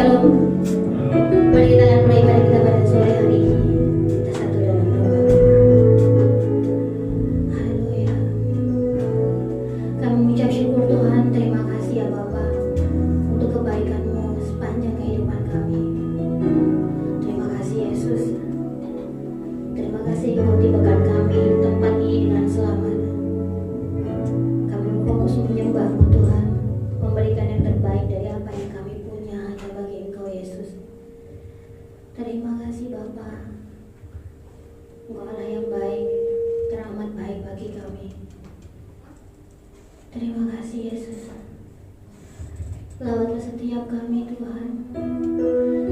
Shalom. Mari kita akan mulai ibadah kita pada sore hari ini. Kita satu dalam doa. Haleluya. Kami mengucap syukur Tuhan, terima kasih ya Bapa untuk kebaikan-Mu sepanjang kehidupan kami. Terima kasih Yesus. Terima kasih Engkau tibakan kami di tempat ini dengan selamat. Kami fokus menyembah-Mu Tuhan, memberikan yang terbaik dari apa yang kami punya hanya bagi Engkau Yesus. Terima kasih Bapa, Engkau Allah yang baik, teramat baik bagi kami. Terima kasih Yesus. Lawatlah setiap kami Tuhan,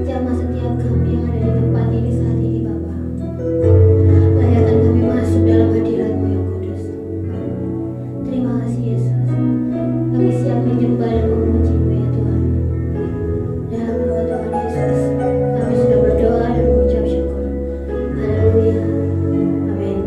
jamah setiap kami yang ada di tempat ini saat ini Bapa. Layakkan kami masuk dalam hadirat-Mu yang kudus. Terima kasih Yesus. Kami siap menyembah dan memuji-Mu ya Tuhan. Dalam nama Tuhan Yesus, kami sudah berdoa dan mengucap syukur. Haleluya. Amin.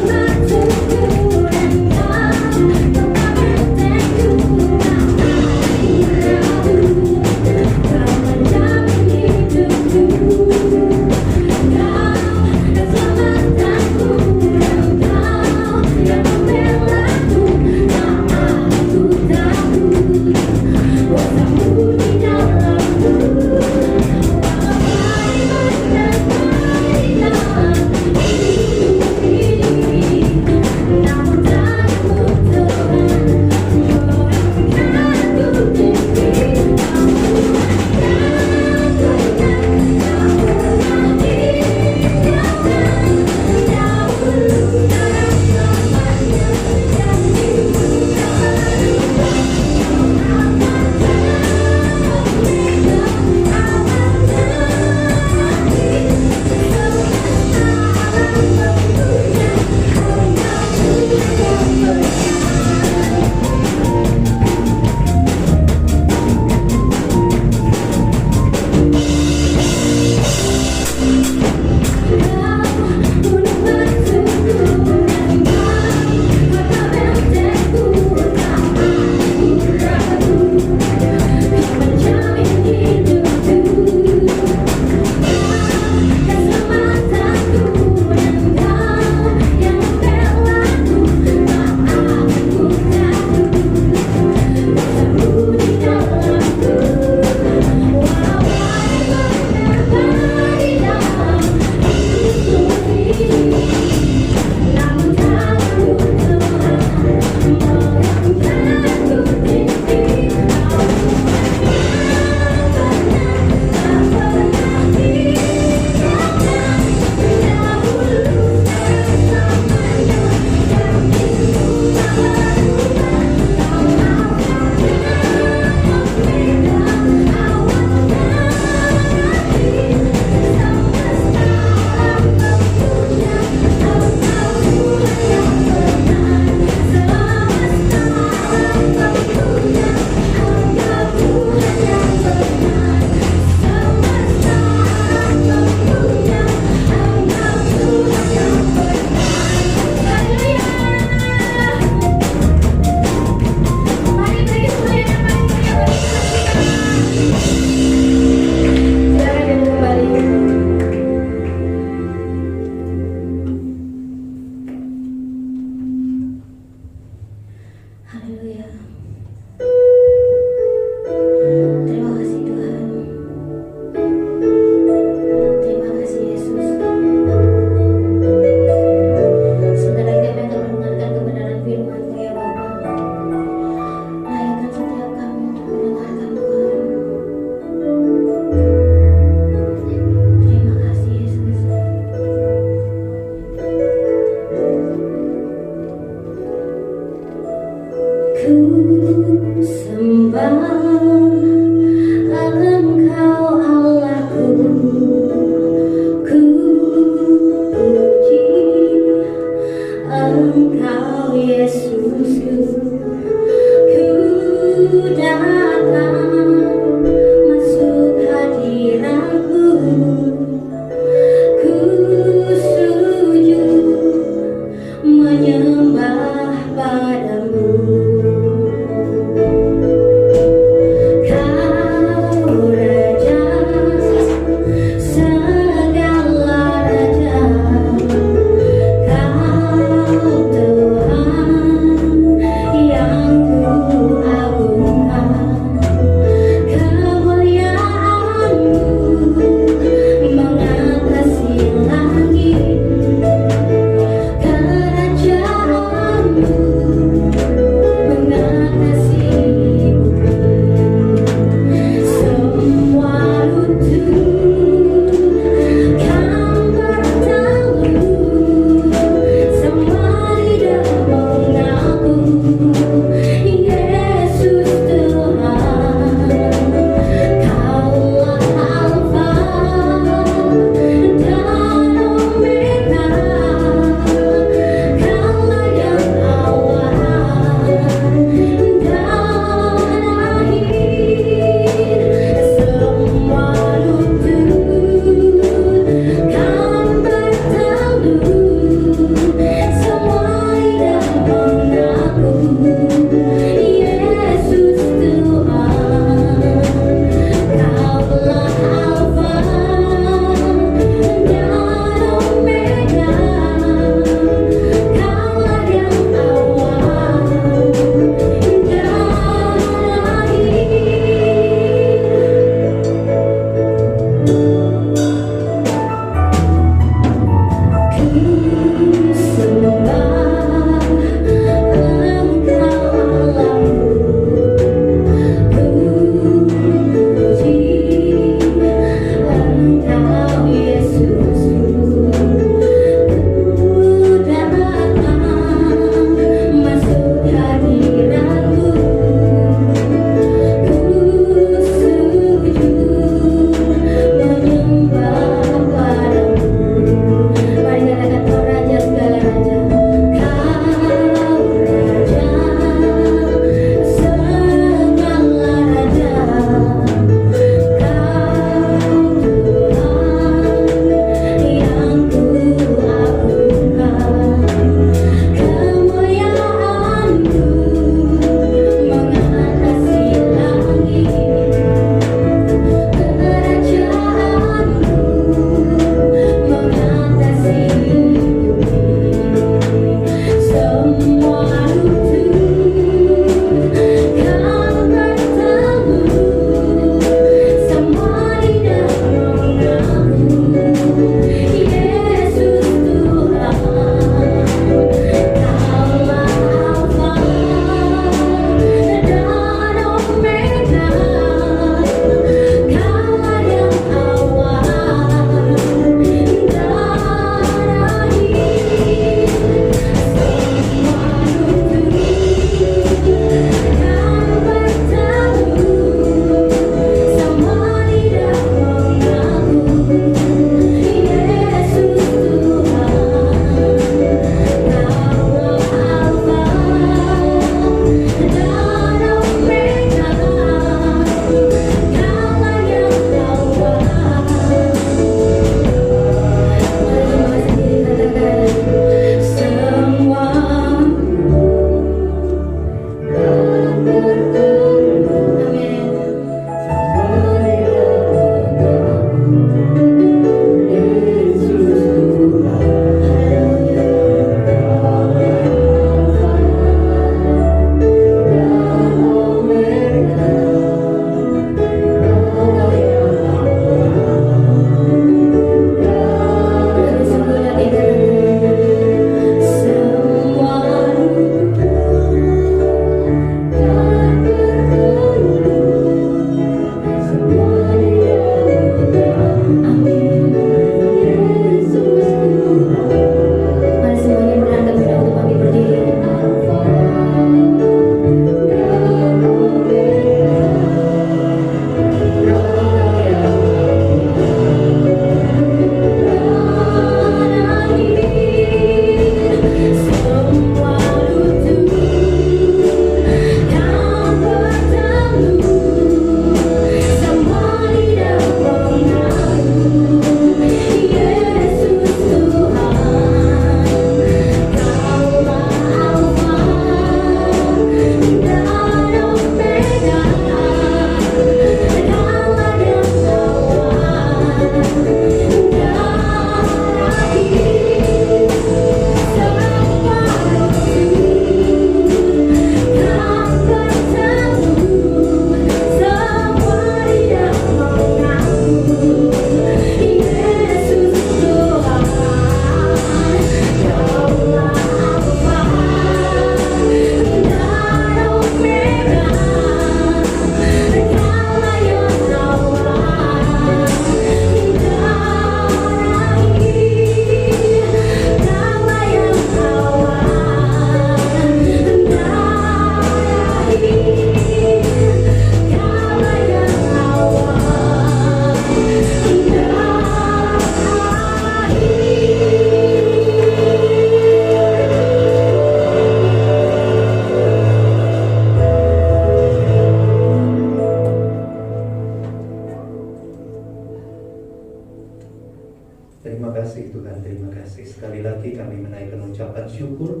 terima kasih. Sekali lagi kami menaikkan ucapan syukur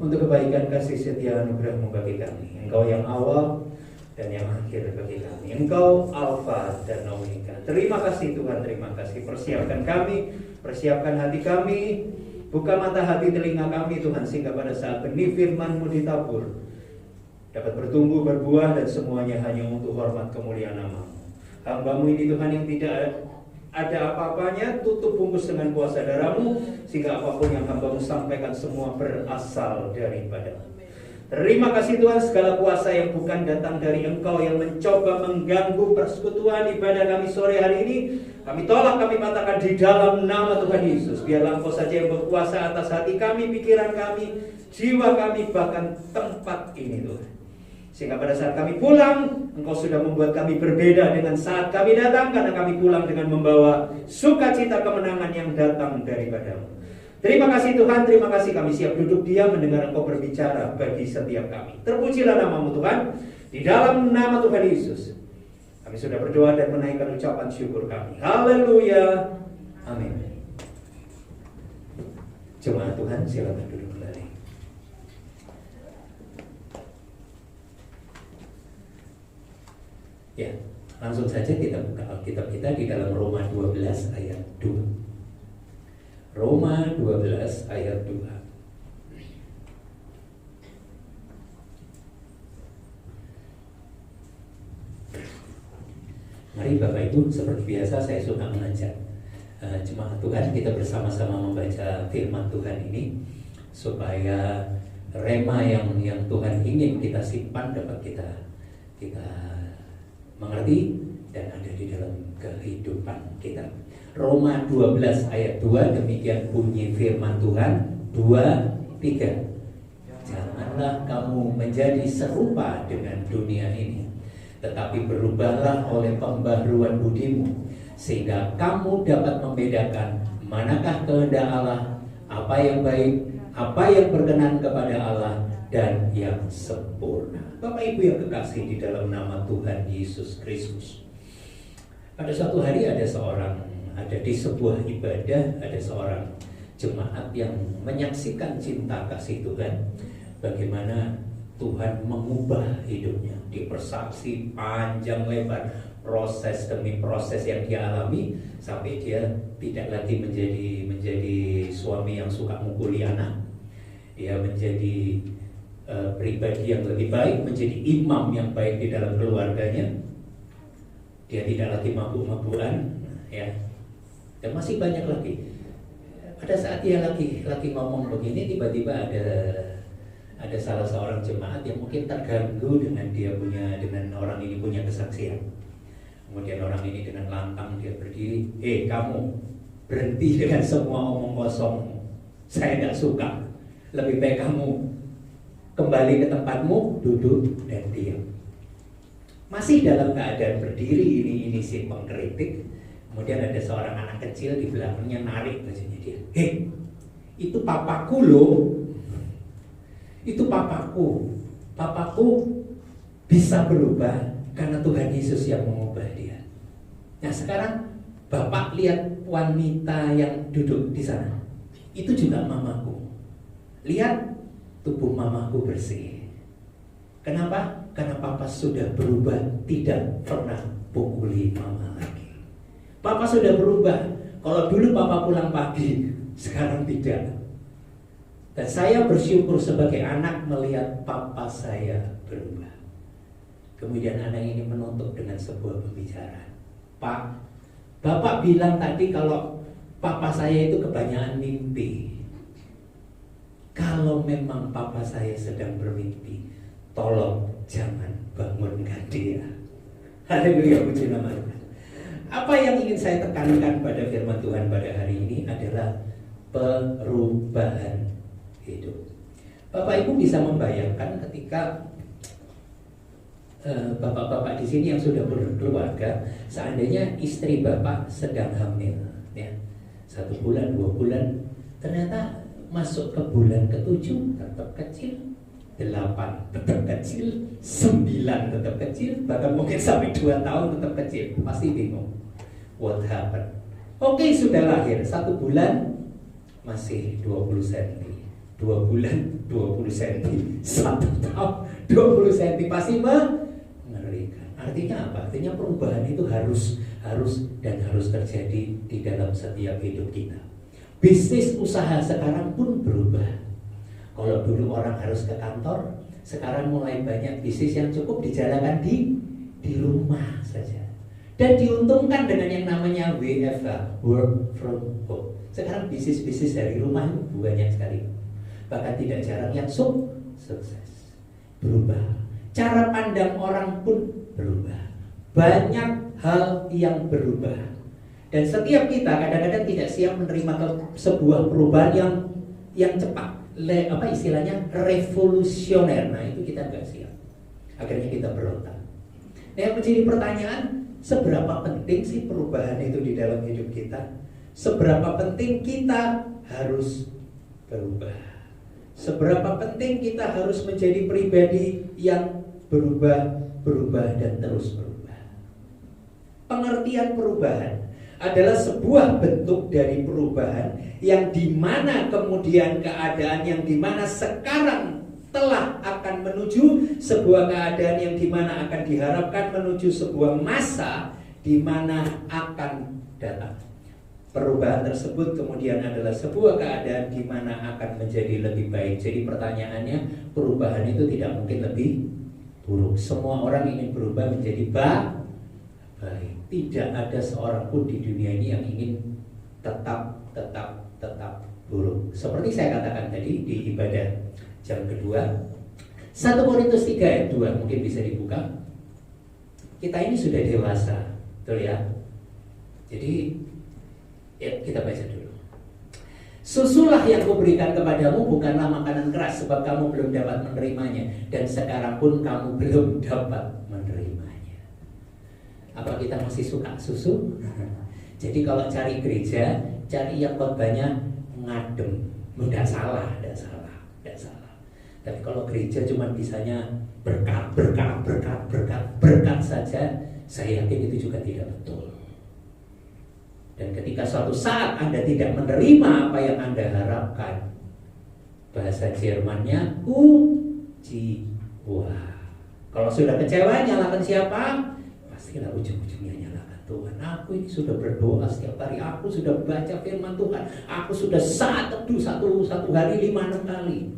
untuk kebaikan kasih setia anugerah-Mu bagi kami. Engkau yang awal dan yang akhir bagi kami. Engkau Alfa dan Omega. Terima kasih Tuhan, terima kasih. Persiapkan kami, persiapkan hati kami, buka mata hati telinga kami Tuhan, sehingga pada saat benih firman-Mu ditabur dapat bertumbuh, berbuah, dan semuanya hanya untuk hormat kemuliaan nama-Mu. Hamba-Mu ini Tuhan yang tidak ada apa-apanya, tutup bungkus dengan kuasa darah-Mu, sehingga apapun yang hamba-Mu sampaikan semua berasal daripada-Mu. Terima kasih Tuhan, segala kuasa yang bukan datang dari Engkau yang mencoba mengganggu persekutuan ibadah kami sore hari ini, kami tolak, kami katakan di dalam nama Tuhan Yesus. Biarlah Engkau saja yang berkuasa atas hati kami, pikiran kami, jiwa kami, bahkan tempat ini Tuhan. Sehingga pada saat kami pulang, Engkau sudah membuat kami berbeda dengan saat kami datang, karena kami pulang dengan membawa sukacita kemenangan yang datang daripada-Mu. Terima kasih Tuhan, terima kasih, kami siap duduk diam mendengar Engkau berbicara bagi setiap kami. Terpujilah nama-Mu Tuhan, di dalam nama Tuhan Yesus kami sudah berdoa dan menaikkan ucapan syukur kami. Haleluya, amin. Jemaat Tuhan, silakan duduk kembali. Ya, langsung saja kita buka Alkitab kita di dalam Roma 12 ayat 2. Roma 12 ayat 2. Mari Bapak Ibu, seperti biasa saya suka mengajak jemaat Tuhan kita bersama-sama membaca firman Tuhan ini, supaya rema yang Tuhan ingin kita simpan dapat kita mengerti dan ada di dalam kehidupan kita. Roma 12 ayat 2, demikian bunyi firman Tuhan. 2, 3. Janganlah kamu menjadi serupa dengan dunia ini, tetapi berubahlah oleh pembaharuan budimu, sehingga kamu dapat membedakan manakah kehendak Allah, apa yang baik, apa yang berkenan kepada Allah, dan yang sempurna. Bapak Ibu yang kekasih di dalam nama Tuhan Yesus Kristus, pada suatu hari ada di sebuah ibadah, ada seorang jemaat yang menyaksikan cinta kasih Tuhan, bagaimana Tuhan mengubah hidupnya. Dipersaksi panjang lebar, proses demi proses yang dia alami, sampai dia tidak lagi menjadi suami yang suka mukuli anak. Dia menjadi pribadi yang lebih baik, menjadi imam yang baik di dalam keluarganya. Dia tidak lagi mabuk-mabukan, ya. Dan masih banyak lagi. Pada saat dia lagi ngomong begini, tiba-tiba ada salah seorang jemaat yang mungkin terganggu dengan orang ini punya kesaksian. Kemudian orang ini dengan lantang dia berdiri, kamu berhenti dengan semua omong kosong, saya tidak suka. Lebih baik kamu kembali ke tempatmu, duduk dan diam. Masih dalam keadaan berdiri, ini si pengkritik. Kemudian ada seorang anak kecil di belakangnya narik bajunya dia. Itu papaku loh. Itu papaku. Papaku bisa berubah karena Tuhan Yesus yang mengubah dia. Nah sekarang Bapak lihat wanita yang duduk di sana. Itu juga mamaku. Lihat tubuh mamaku bersih. Kenapa? Karena papa sudah berubah, tidak pernah pukuli mama lagi. Papa sudah berubah. Kalau dulu papa pulang pagi, sekarang tidak. Dan saya bersyukur sebagai anak melihat papa saya berubah. Kemudian anak ini menutup dengan sebuah pembicaraan. Pak, Bapak bilang tadi kalau papa saya itu kebanyakan mimpi. Kalau memang papa saya sedang bermimpi, tolong jangan bangunkan dia. Haleluya, puji nama Tuhan. Apa yang ingin saya tekankan pada firman Tuhan pada hari ini adalah perubahan hidup. Bapak Ibu bisa membayangkan ketika bapak-bapak di sini yang sudah berkeluarga, seandainya istri bapak sedang hamil, ya, 1 bulan, 2 bulan, ternyata masuk ke bulan ke-7 tetap kecil, 8 tetap kecil, 9 tetap kecil, bahkan mungkin sampai 2 tahun tetap kecil. Pasti bingung, what happened? Oke, sudah lahir 1 bulan, masih 20 cm, 2 bulan 20 cm, 1 tahun 20 cm, pasti mengerikan. Artinya apa? Artinya perubahan itu harus terjadi di dalam setiap hidup kita. Bisnis usaha sekarang pun berubah. Kalau dulu orang harus ke kantor, sekarang mulai banyak bisnis yang cukup dijalankan di rumah saja. Dan diuntungkan dengan yang namanya WFH, work from home. Sekarang bisnis-bisnis dari rumah itu banyak sekali. Bahkan tidak jarang yang sukses. Berubah. Cara pandang orang pun berubah. Banyak hal yang berubah. Dan setiap kita kadang-kadang tidak siap menerima sebuah perubahan yang cepat. Istilahnya revolusioner. Nah itu kita nggak siap. Akhirnya kita berontak. Nah, yang menjadi pertanyaan, seberapa penting sih perubahan itu di dalam hidup kita? Seberapa penting kita harus berubah? Seberapa penting kita harus menjadi pribadi yang berubah dan terus berubah? Pengertian perubahan adalah sebuah bentuk dari perubahan yang dimana kemudian keadaan yang dimana sekarang telah akan menuju sebuah keadaan yang dimana akan diharapkan menuju sebuah masa dimana akan datang. Perubahan tersebut kemudian adalah sebuah keadaan dimana akan menjadi lebih baik. Jadi pertanyaannya, perubahan itu tidak mungkin lebih buruk. Semua orang ingin berubah menjadi baik. Tidak ada seorang pun di dunia ini yang ingin tetap buruk. Seperti saya katakan tadi di ibadah jam kedua, 1 Korintus 3 ayat 2, mungkin bisa dibuka. Kita ini sudah dewasa, betul ya? Jadi ya, kita baca dulu. Susulah yang kuberikan kepadamu bukanlah makanan keras, sebab kamu belum dapat menerimanya, dan sekarang pun kamu belum dapat menerimanya. Apa kita masih suka susu? Jadi kalau cari gereja, cari yang khotbahnya ngadem. Tidak salah. Tapi kalau gereja cuma bisanya berkat saja, saya yakin itu juga tidak betul. Dan ketika suatu saat Anda tidak menerima apa yang Anda harapkan, bahasa Jermannya kecewa. Kalau sudah kecewa, nyalakan siapa? Pastilah ujung-ujungnya nyalakan Tuhan. Aku ini sudah berdoa setiap hari, aku sudah baca firman Tuhan, aku sudah saat teduh satu hari 5-6 kali.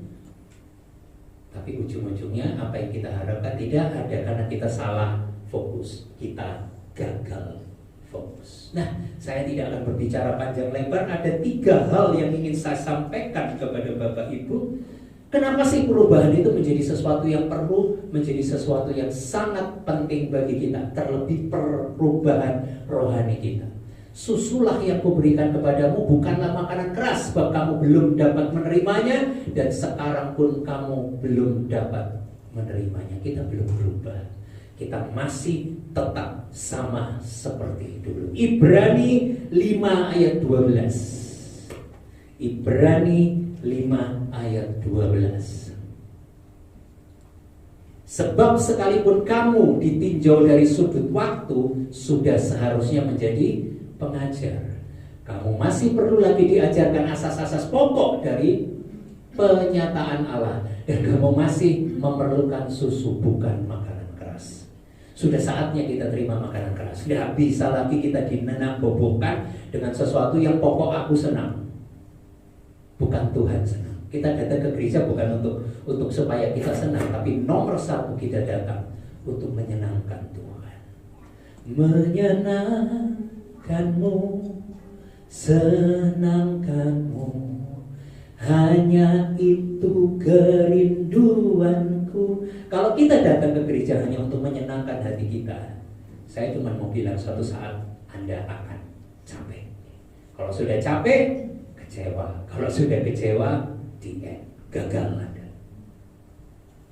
Tapi ujung-ujungnya apa yang kita harapkan tidak ada, karena kita salah fokus, kita gagal fokus. Nah, saya tidak akan berbicara panjang lebar. Ada 3 hal yang ingin saya sampaikan kepada Bapak Ibu. Kenapa sih perubahan itu menjadi sesuatu yang perlu, menjadi sesuatu yang sangat penting bagi kita, terlebih perubahan rohani kita. Susulah yang kuberikan kepadamu bukanlah makanan keras, sebab kamu belum dapat menerimanya, dan sekarang pun kamu belum dapat menerimanya. Kita belum berubah, kita masih tetap sama seperti dulu. Ibrani 5 ayat 12. Ibrani 5 ayat 12. Sebab sekalipun kamu ditinjau dari sudut waktu, sudah seharusnya menjadi pengajar. Kamu masih perlu lagi diajarkan asas-asas pokok dari penyataan Allah, dan kamu masih memerlukan susu, bukan makanan keras. Sudah saatnya kita terima makanan keras. Tidak bisa lagi kita dinenang-bobokkan dengan sesuatu yang pokok aku senang, bukan Tuhan senang. Kita datang ke gereja bukan untuk supaya kita senang, tapi nomor 1 kita datang untuk menyenangkan Tuhan. Menyenangkanmu, senangkanmu, hanya itu kerinduanku. Kalau kita datang ke gereja hanya untuk menyenangkan hati kita, saya cuma mau bilang suatu saat Anda akan capek. Kalau sudah capek, kecewa. Kalau sudah kecewa, gagal Anda.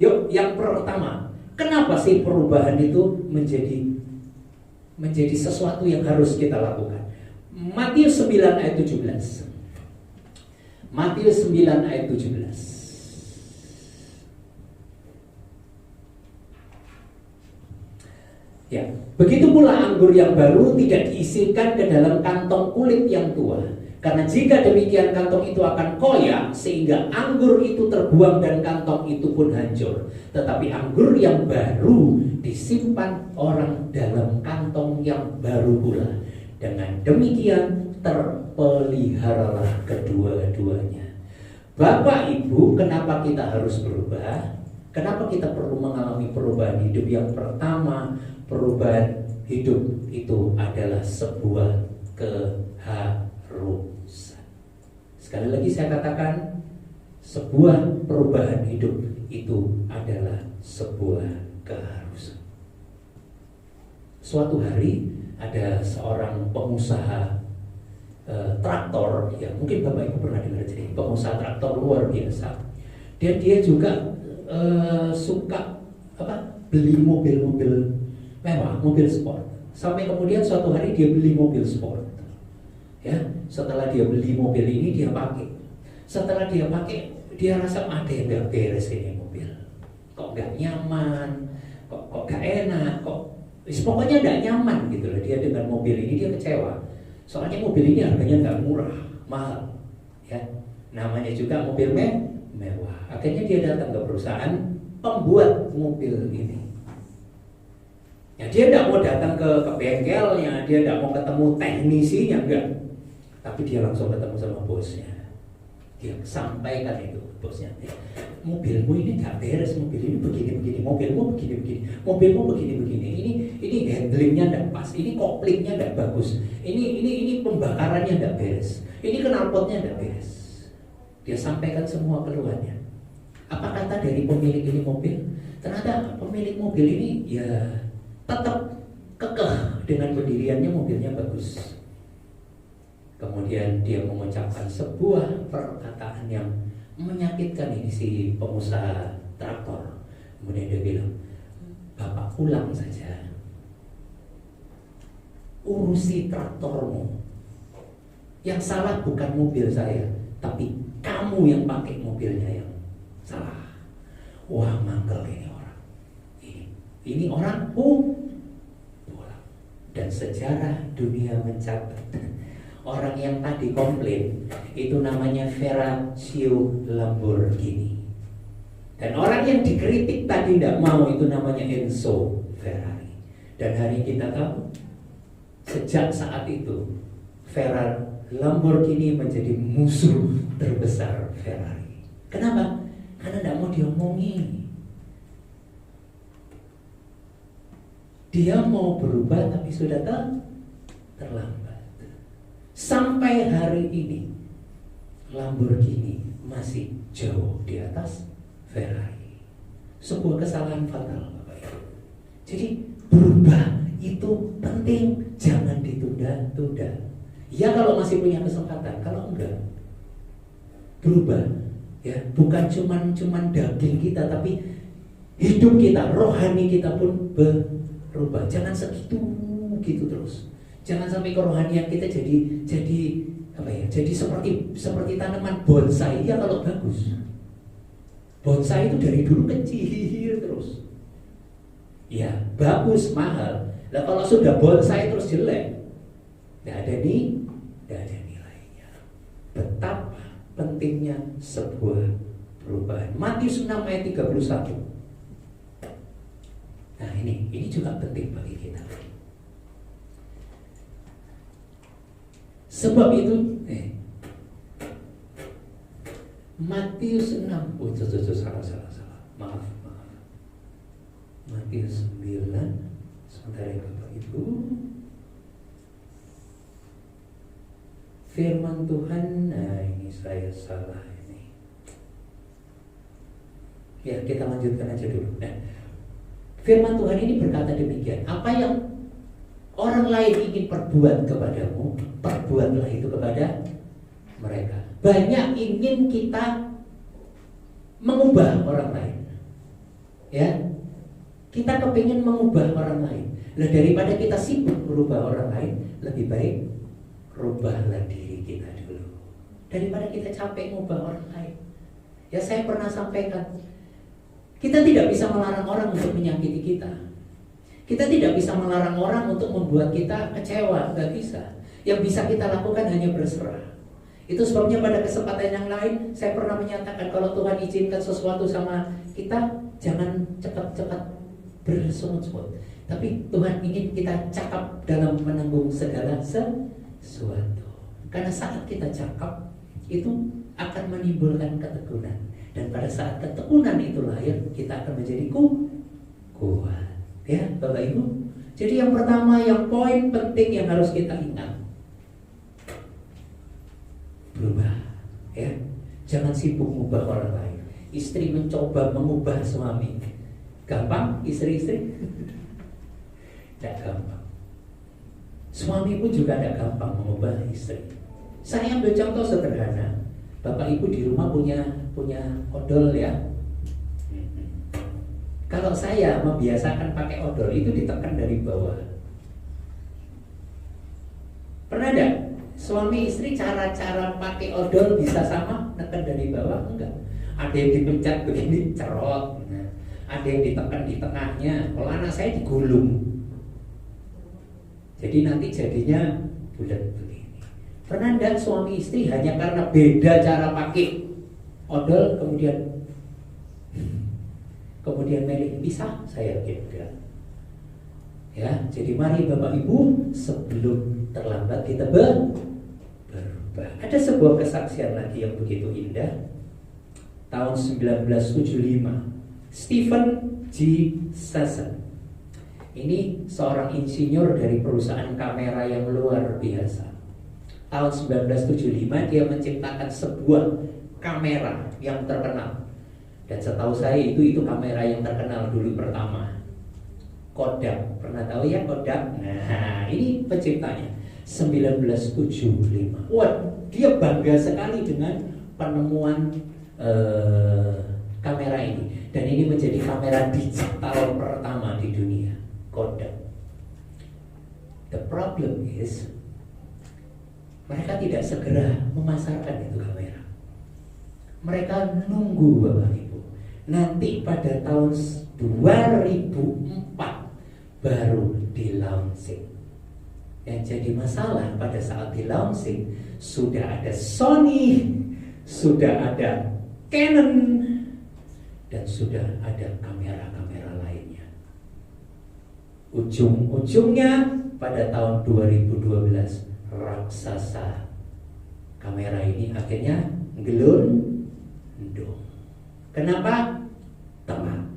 Yuk, yang pertama, kenapa sih perubahan itu menjadi sesuatu yang harus kita lakukan? Matius 9 ayat 17. Matius 9 ayat 17. Ya, begitu pula anggur yang baru tidak diisikan ke dalam kantong kulit yang tua, Karena jika demikian kantong itu akan koyak sehingga anggur itu terbuang dan kantong itu pun hancur. Tetapi anggur yang baru disimpan orang dalam kantong yang baru pula. Dengan demikian terpeliharalah kedua-duanya. Bapak Ibu, kenapa kita harus berubah? Kenapa kita perlu mengalami perubahan hidup? Yang pertama, perubahan hidup itu adalah sebuah keharusan. Sekali lagi saya katakan, sebuah perubahan hidup itu adalah sebuah keharusan. Suatu hari ada seorang pengusaha traktor, ya mungkin Bapak Ibu pernah dengar cerita pengusaha traktor luar biasa. Dan dia juga suka beli mobil-mobil mewah, mobil sport. Sampai kemudian suatu hari dia beli mobil sport. Ya, setelah dia beli mobil ini dia pakai. Setelah dia pakai, dia rasa ada yang nggak beres ini mobil. Kok nggak nyaman, kok nggak enak, pokoknya nggak nyaman gitu loh. Dia dengan mobil ini dia kecewa. Soalnya mobil ini harganya nggak murah, mahal. Ya, namanya juga mobil mewah. Akhirnya dia datang ke perusahaan pembuat mobil ini. Ya, dia tidak mau datang ke bengkelnya, dia tidak mau ketemu teknisinya, enggak. Tapi dia langsung ketemu sama bosnya. Dia sampaikan itu bosnya, mobilmu ini nggak beres, mobil ini begini-begini, mobilmu begini-begini, mobilmu begini-begini. Ini handlingnya tidak pas, ini koplingnya tidak bagus, ini pembakarannya tidak beres, ini knalpotnya tidak beres. Dia sampaikan semua keluhannya. Apa kata dari pemilik ini mobil? Ternyata pemilik mobil ini ya tetap kekeh dengan pendiriannya, mobilnya bagus. Kemudian dia mengucapkan sebuah perkataan yang menyakitkan ini si pengusaha traktor. Kemudian dia bilang, Bapak pulang saja, urusi traktormu. Yang salah bukan mobil saya, tapi kamu yang pakai mobilnya yang salah. Wah, mangkel ini orang. Ini orang pulang. Dan sejarah dunia mencatat orang yang tadi komplain itu namanya Ferruccio Lamborghini. Dan orang yang dikritik tadi tidak mau itu namanya Enzo Ferrari. Dan hari kita tahu sejak saat itu Ferrari Lamborghini menjadi musuh terbesar Ferrari. Kenapa? Karena tidak mau diomongin. Dia mau berubah tapi sudah terlambat. Sampai hari ini Lamborghini masih jauh di atas Ferrari. Sebuah kesalahan fatal, Bapak Ibu. Jadi berubah itu penting, jangan ditunda-tunda. Ya kalau masih punya kesempatan, kalau enggak berubah. Ya, bukan cuman daging kita, tapi hidup kita, rohani kita pun berubah. Jangan segitu gitu terus. Jangan sampai kerohanian kita jadi apa ya? Jadi seperti tanaman bonsai. Ya kalau bagus. Bonsai itu dari dulu kecil terus. Ya, bagus, mahal. Nah, kalau sudah bonsai terus jelek, tidak ada nilainya. Betapa pentingnya sebuah perubahan. Matius 6 ayat 31. Nah, ini juga penting bagi kita. Sebab itu Matius 6. Salah. Maaf. Matius 9. Sebentar ya Bapak Ibu. Firman Tuhan, nah ini saya salah ini. Ya, kita lanjutkan aja dulu. Nah, firman Tuhan ini berkata demikian, apa yang orang lain ingin perbuat kepadamu, perbuatlah itu kepada mereka. Banyak ingin kita mengubah orang lain. Ya, kita kepingin mengubah orang lain. Nah, daripada kita sibuk merubah orang lain, lebih baik rubahlah diri kita dulu. Daripada kita capek mengubah orang lain. Ya, saya pernah sampaikan, kita tidak bisa melarang orang untuk menyakiti kita. Kita tidak bisa melarang orang untuk membuat kita kecewa, nggak bisa. Yang bisa kita lakukan hanya berserah. Itu sebabnya pada kesempatan yang lain saya pernah menyatakan kalau Tuhan izinkan sesuatu sama kita, jangan cepat-cepat bersungut-sungut. Tapi Tuhan ingin kita cakap dalam menanggung segala sesuatu. Karena saat kita cakap itu akan menimbulkan ketekunan. Dan pada saat ketekunan itu lahir, kita akan menjadi kuat. Ya, Bapak Ibu. Jadi yang pertama, yang poin penting yang harus kita ingat, berubah, ya. Jangan sibuk mengubah orang lain. Istri mencoba mengubah suami, gampang? Istri-istri? Tidak gampang. Suami pun juga tidak gampang mengubah istri. Saya ambil contoh sederhana. Bapak Ibu di rumah punya odol, ya. Kalau saya membiasakan pakai odol itu ditekan dari bawah. Pernah tidak? Suami istri cara-cara pakai odol bisa sama, nekan dari bawah? Enggak. Ada yang dipencet begini, cerot. Ada yang ditekan di tengahnya. Kalau anak saya digulung. Jadi nanti jadinya bulat begini. Pernah enggak suami istri hanya karena beda cara pakai odol kemudian milih pisah? Saya yakin. Ya, jadi mari Bapak Ibu, sebelum terlambat kita berubah. Ada sebuah kesaksian lagi yang begitu indah. Tahun 1975, Stephen G. Sasson. Ini seorang insinyur dari perusahaan kamera yang luar biasa. Tahun 1975 dia menciptakan sebuah kamera yang terkenal. Dan setahu saya itu kamera yang terkenal dulu pertama. Kodak, pernah tahu ya Kodak? Nah, ini penciptanya 1975. Wah, dia bangga sekali dengan penemuan kamera ini. Dan ini menjadi kamera digital pertama di dunia, Kodak. The problem is mereka tidak segera memasarkan itu kamera. Mereka nunggu, Bapak Ibu. Nanti pada tahun 2004 baru di-launching. Yang jadi masalah pada saat di-launching sudah ada Sony, sudah ada Canon, dan sudah ada kamera-kamera lainnya. Ujung-ujungnya pada tahun 2012 raksasa kamera ini akhirnya gelundung. Kenapa? Telat.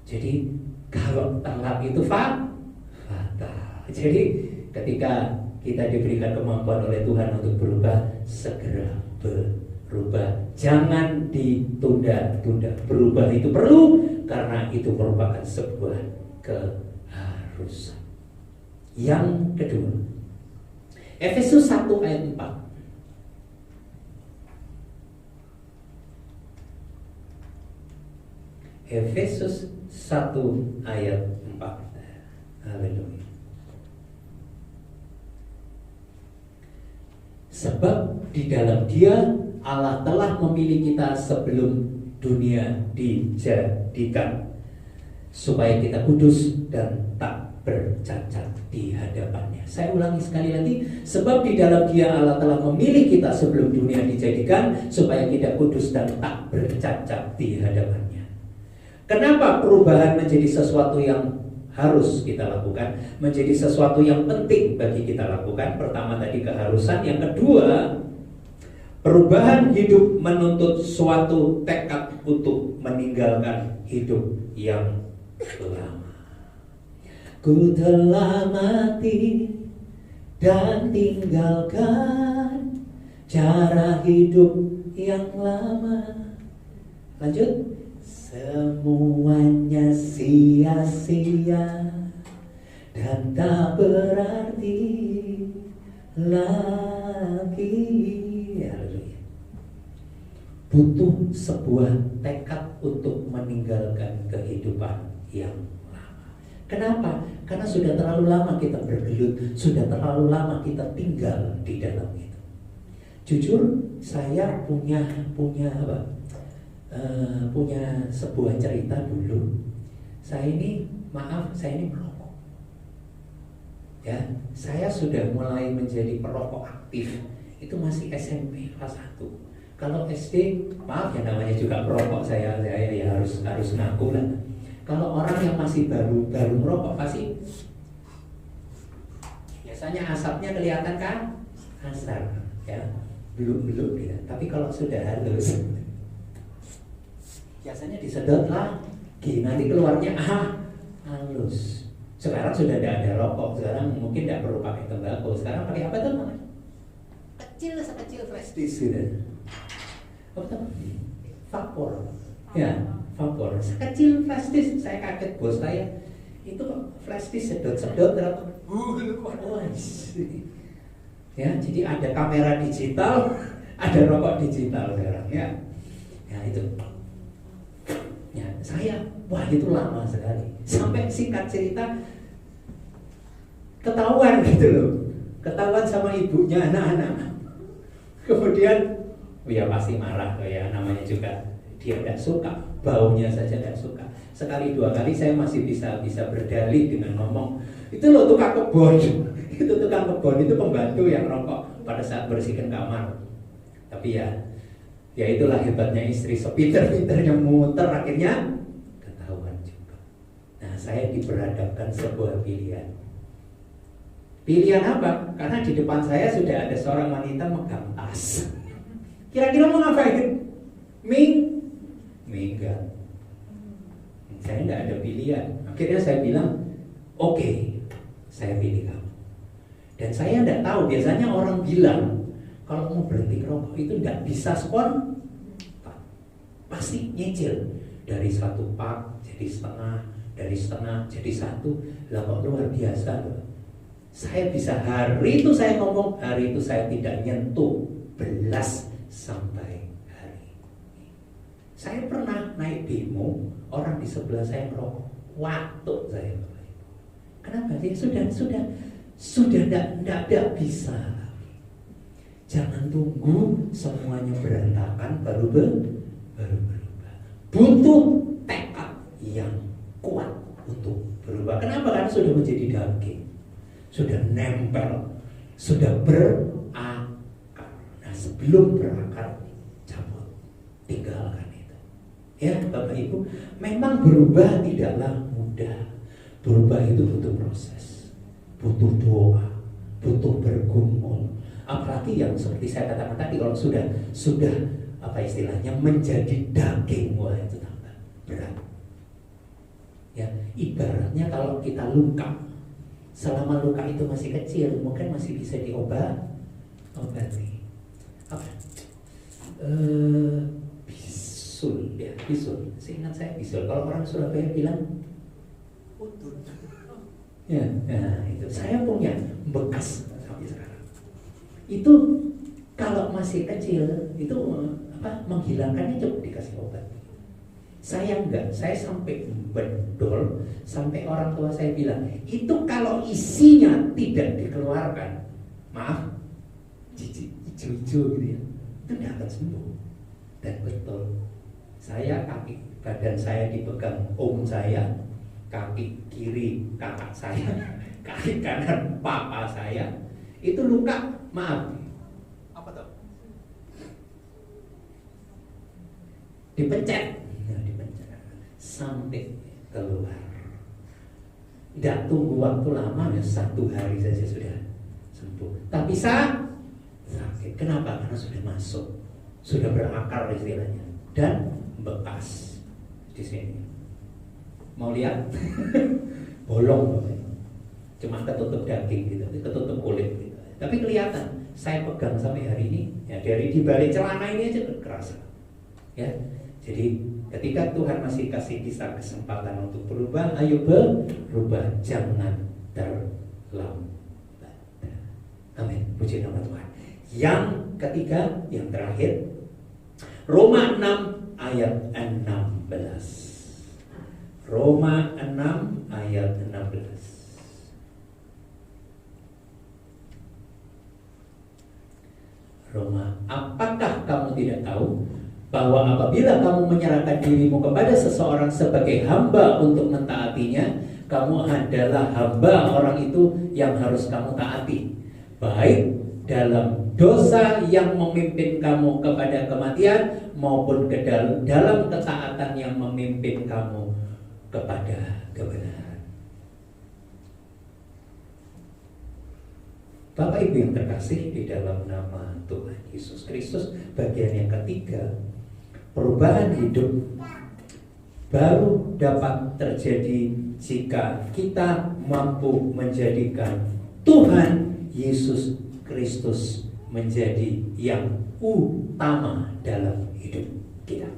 Jadi kalau telat itu fatal. Jadi ketika kita diberikan kemampuan oleh Tuhan untuk berubah, segera berubah. Jangan ditunda-tunda. Berubah itu perlu, karena itu merupakan sebuah keharusan. Yang kedua, Efesus 1 ayat 4. Efesus 1 ayat 4. Haleluya. Sebab di dalam Dia Allah telah memilih kita sebelum dunia dijadikan, supaya kita kudus dan tak bercacat di hadapannya. Saya ulangi sekali lagi. Sebab di dalam Dia Allah telah memilih kita sebelum dunia dijadikan, supaya kita kudus dan tak bercacat di hadapannya. Kenapa perubahan menjadi sesuatu yang harus kita lakukan, menjadi sesuatu yang penting bagi kita lakukan? Pertama tadi keharusan, yang kedua perubahan hidup menuntut suatu tekad untuk meninggalkan hidup yang lama. Ku telah mati dan tinggalkan cara hidup yang lama. Lanjut. Semuanya sia-sia dan tak berarti lagi. Haleluya. Butuh sebuah tekad untuk meninggalkan kehidupan yang lama. Kenapa? Karena sudah terlalu lama kita bergelut, sudah terlalu lama kita tinggal di dalam itu. Jujur, saya punya sebuah cerita dulu. Saya ini merokok. Ya, saya sudah mulai menjadi perokok aktif itu masih SMP kelas 1. Kalau SD, maaf ya namanya juga perokok, saya ya harus ngaku lah. Kalau orang yang masih baru merokok pasti biasanya asapnya kelihatan kan kasar ya, beluk-beluk gitu. Tapi kalau sudah halus biasanya disedot lagi, nanti keluarnya halus. Sekarang sudah tidak ada rokok, sekarang mungkin tidak perlu pakai tembakau, sekarang pakai apa tuh? Sekecil flash disk gitu. Apa tuh? Vapor. Ya, vapor. Sekecil flash disk, saya kaget bos saya. Itu flash disk sedot-sedot terus. Ya, jadi ada kamera digital, ada rokok digital sekarang ya. Ya itu. Ya, saya wah itu lama sekali. Sampai singkat cerita ketahuan gitu loh. Ketahuan sama ibunya anak-anak. Kemudian ya pasti marah tuh ya, namanya juga dia tidak suka, baunya saja tidak suka. Sekali dua kali saya masih bisa berdalih dengan ngomong, itu loh tukang kebon, itu tukang kebon, itu pembantu yang rokok pada saat bersihkan kamar. Tapi ya itulah hebatnya istri, sepinter-pinternya muter akhirnya ketahuan juga. Nah saya diperhadapkan sebuah pilihan. Pilihan apa? Karena di depan saya sudah ada seorang wanita megang tas. Kira-kira mau ngapain? Minggat. Saya tidak ada pilihan. Akhirnya saya bilang, oke, saya pilih kamu. Dan saya tidak tahu, biasanya orang bilang kalau mau berhenti rokok itu tidak bisa spontan, pasti nyicil dari 1 pak jadi setengah, dari setengah jadi 1. Lah kok luar biasa loh. Saya bisa hari itu saya ngomong, hari itu saya tidak nyentuh belas sampai hari ini. Saya pernah naik bemo, orang di sebelah saya merokok, waktu saya. Kenapa? Dia sudah tidak bisa lagi. Jangan tunggu semuanya berantakan baru berubah. Butuh tekad yang kuat untuk berubah. Kenapa? Karena sudah menjadi daging, sudah nempel, sudah berakar. Nah sebelum berakar, cabut, tinggalkan itu. Ya Bapak Ibu, memang berubah tidaklah mudah. Berubah itu butuh proses, butuh doa, butuh bergumul. Apalagi yang seperti saya katakan tadi, kalau sudah apa istilahnya menjadi daging, wah itu tambah berat. Ya ibaratnya kalau kita luka, selama luka itu masih kecil, mungkin masih bisa diobati. Apa? Bisul, ya bisul. Seingat saya bisul. Kalau orang Surabaya bilang utun. Ya, nah itu saya punya bekas sampai sekarang. Itu kalau masih kecil itu menghilangkannya cukup dikasih obat. Saya enggak, saya sampai bedol, sampai orang tua saya bilang, itu kalau isinya tidak dikeluarkan, maaf, hijau-hijau gitu ya, itu tidak akan sembuh. Dan betul, saya badan saya dipegang om saya, kaki kiri kakak saya, kaki kanan papa saya, itu luka, maaf, apa tuh? Dipencet sampai keluar. Tidak tunggu waktu lama, ya 1 hari saja sudah sembuh. Tapi sakit. Kenapa? Karena sudah masuk, sudah berakar istilahnya, dan bekas di sini. Mau lihat? Bolong, cuma ketutup daging gitu, ketutup kulit gitu. Tapi kelihatan. Saya pegang sampai hari ini, ya dari di balik celana ini aja kerasa. Ya, jadi ketika Tuhan masih kasih kita kesempatan untuk berubah, ayo berubah, jangan terlambat. Amin, puji nama Tuhan. Yang ketiga, yang terakhir, Roma 6 ayat 16. Roma 6 ayat 16. Roma, apakah kamu tidak tahu bahwa apabila kamu menyerahkan dirimu kepada seseorang sebagai hamba untuk mentaatinya, kamu adalah hamba orang itu yang harus kamu taati, baik dalam dosa yang memimpin kamu kepada kematian maupun ke dalam ketaatan yang memimpin kamu kepada kebenaran. Bapak Ibu yang terkasih di dalam nama Tuhan Yesus Kristus, bagian yang ketiga, perubahan hidup baru dapat terjadi jika kita mampu menjadikan Tuhan Yesus Kristus menjadi yang utama dalam hidup kita.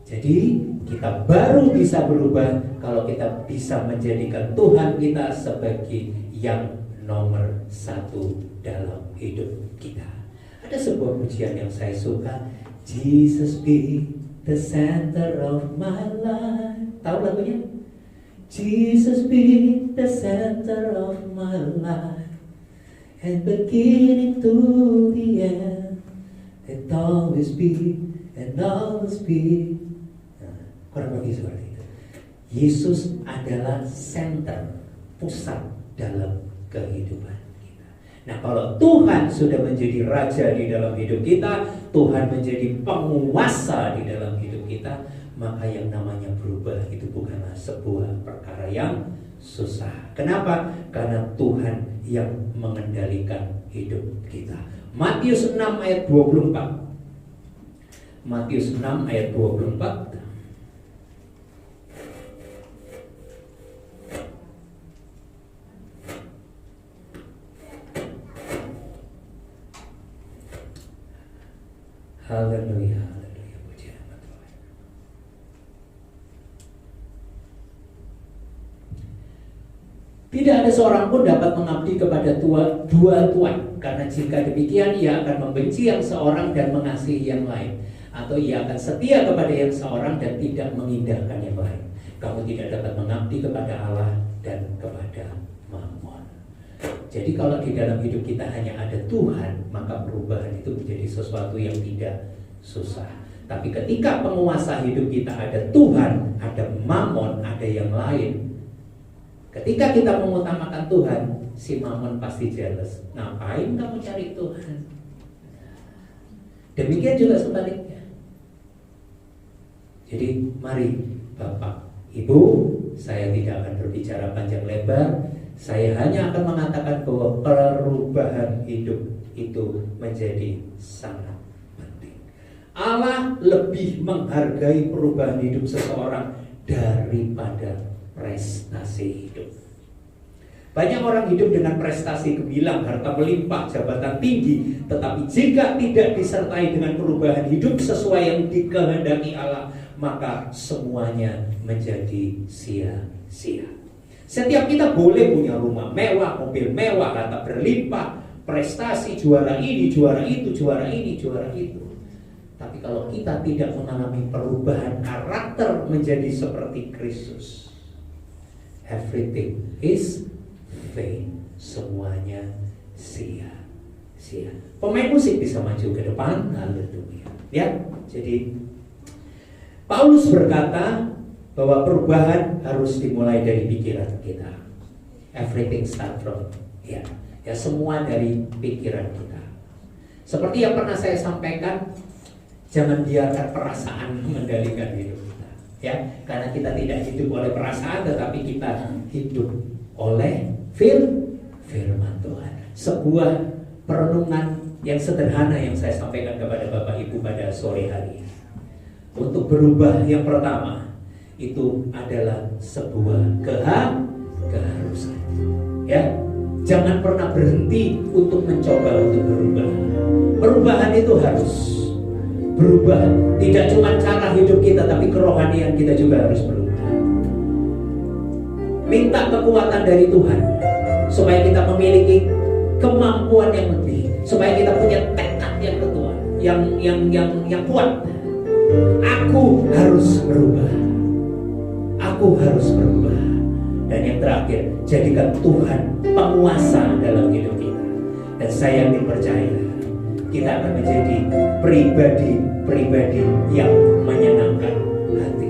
Jadi kita baru bisa berubah kalau kita bisa menjadikan Tuhan kita sebagai yang nomor satu dalam hidup kita. Ada sebuah pujian yang saya suka, Jesus be the center of my life. Tahu lagunya? Jesus be the center of my life, and beginning to the end, it always be and always be. Nah, kurang lebih seperti itu. Yesus adalah center, pusat dalam kehidupan kita. Nah, kalau Tuhan sudah menjadi raja di dalam hidup kita, Tuhan menjadi penguasa di dalam hidup kita, maka yang namanya berubah itu bukanlah sebuah perkara yang susah. Kenapa? Karena Tuhan yang mengendalikan hidup kita. Matius 6 ayat 24. Matius 6 ayat 24. Haleluya, haleluya, puji nama Tuhan. Tidak ada seorang pun dapat mengabdi kepada dua tuan, karena jika demikian ia akan membenci yang seorang dan mengasihi yang lain, atau ia akan setia kepada yang seorang dan tidak mengindahkan yang lain. Kamu tidak dapat mengabdi kepada Allah dan kepada Mammon. Jadi kalau di dalam hidup kita hanya ada Tuhan, maka perubahan itu menjadi sesuatu yang tidak susah. Tapi ketika penguasa hidup kita ada Tuhan, ada Mammon, ada yang lain, ketika kita mengutamakan Tuhan, si Mammon pasti jealous. Ngapain kamu cari Tuhan? Demikian juga sebaliknya. Jadi mari Bapak, Ibu, saya tidak akan berbicara panjang lebar. Saya hanya akan mengatakan bahwa perubahan hidup itu menjadi sangat penting. Allah lebih menghargai perubahan hidup seseorang daripada prestasi hidup. Banyak orang hidup dengan prestasi gemilang, harta melimpah, jabatan tinggi, tetapi jika tidak disertai dengan perubahan hidup sesuai yang dikehendaki Allah, maka semuanya menjadi sia-sia. Setiap kita boleh punya rumah mewah, mobil mewah, harta berlimpah, prestasi, juara ini, juara itu, juara ini, juara itu. Tapi kalau kita tidak mengalami perubahan karakter menjadi seperti Kristus, everything is vain, semuanya sia-sia. Pemain musik bisa maju ke depan, haleluya. Ya, jadi Paulus berkata bahwa perubahan harus dimulai dari pikiran kita. Everything start from ya semua dari pikiran kita. Seperti yang pernah saya sampaikan, jangan biarkan perasaan mengendalikan hidup kita. Ya, karena kita tidak hidup oleh perasaan, tetapi kita hidup oleh firman Tuhan. Sebuah perenungan yang sederhana yang saya sampaikan kepada Bapak Ibu pada sore hari ini. Untuk berubah, yang pertama itu adalah sebuah keharusan. Ya, jangan pernah berhenti untuk mencoba untuk berubah. Perubahan itu harus berubah. Tidak cuma cara hidup kita, tapi kerohanian kita juga harus berubah. Minta kekuatan dari Tuhan supaya kita memiliki kemampuan yang lebih, supaya kita punya tekad yang kuat, yang kuat. Aku harus berubah. Aku harus berubah. Dan yang terakhir, jadikan Tuhan penguasa dalam hidup kita. Dan saya yakin percaya, kita akan menjadi pribadi-pribadi yang menyenangkan hati